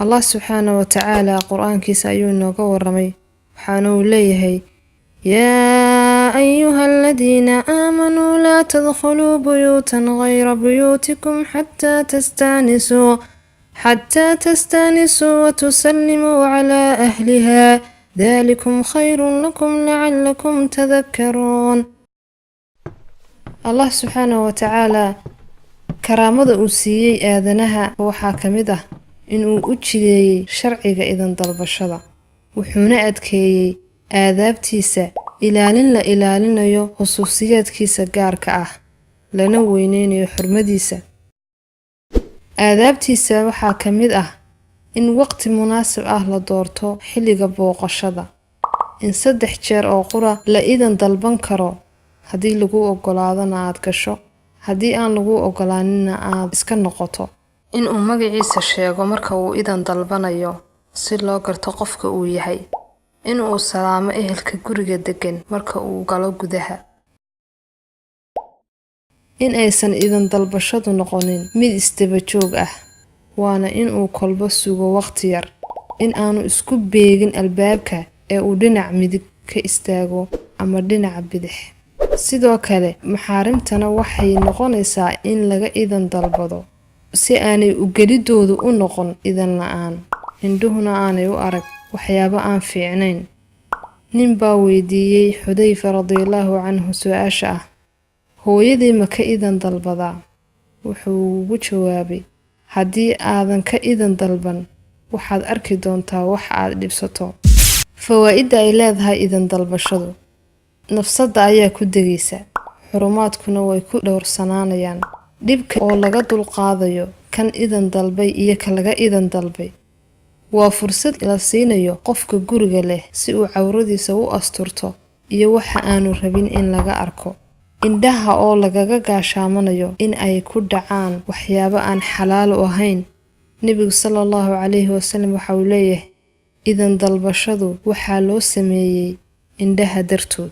الله سبحانه وتعالى قرآن كيس أيون ورمي حانو ليه يا أيها الذين آمنوا لا تدخلوا بيوتا غير بيوتكم حتى تستانسوا وتسلموا على أهلها ذلكم خير لكم لعلكم تذكرون. الله سبحانه وتعالى كرامة أسيي آذنها وحاكمده إنه أجدي شرعيك إذن ضربشدا وحونا أدكي آذابتيسا إلالين يو خصوصيات كيسا قاركا لنوينين يو حرمديسا آذابتيسا وحاكمده إن وقت مناسب لدورتو حليق بوقشدا إن صدح جير أو قرى لإذن ضلبان كرو هدي لغو أقلادنا عاد كشو هدي آن لغو أقلاننا عاد إسكن نقطو إن مقعيسا شيغو مركا uu idan dalbanayo si loo garto qofka uu yahay in uu salaamo ehelka guriga degan marka uu galo gudaha in aysan idan dalbashadu noqonin mid istaba joog ah waana in uu kolba sugo waqti yar in aanu isku beegin albaabka ee uu dhinac midig ka istaago ama dhinac bidix sidoo kale maxaarimtana waxay noqonaysaa in laga idan dalbado si aanay u gelidoodu u noqon idan la'aan indhuhuna aanay u arag waxyaabo aan fiicnayn. nin baa weydiiyey Xudayfa radiyallahu anhu su'aasha ah hooyadii ma ka idan dalbadaa wuxuu ugu jawaabay haddii aadan ka idan dalban waxaad arki doontaa wax aad dhibsato. fawaa'idda ay leedahay idan dalbashadu nafsada ayaa ku degaysa xurumaadkuna way ku dhowrsanaanayaan dhibka oo laga dulqaadayo kan idan dalbay iyo ka laga idan dalbay waa fursad la siinayo qofka guriga leh si uu cawradiisa u asturto iyo waxa aanu rabin in laga arko indhaha oo lagaga gaashaamanayo in ay ku dhacaan waxyaabo aan xalaal u ahayn. nabiga sallallahu alayhi wasallam waxa uu leeyahay idan dalbashadu waxa loo sameeyay indhaha dartood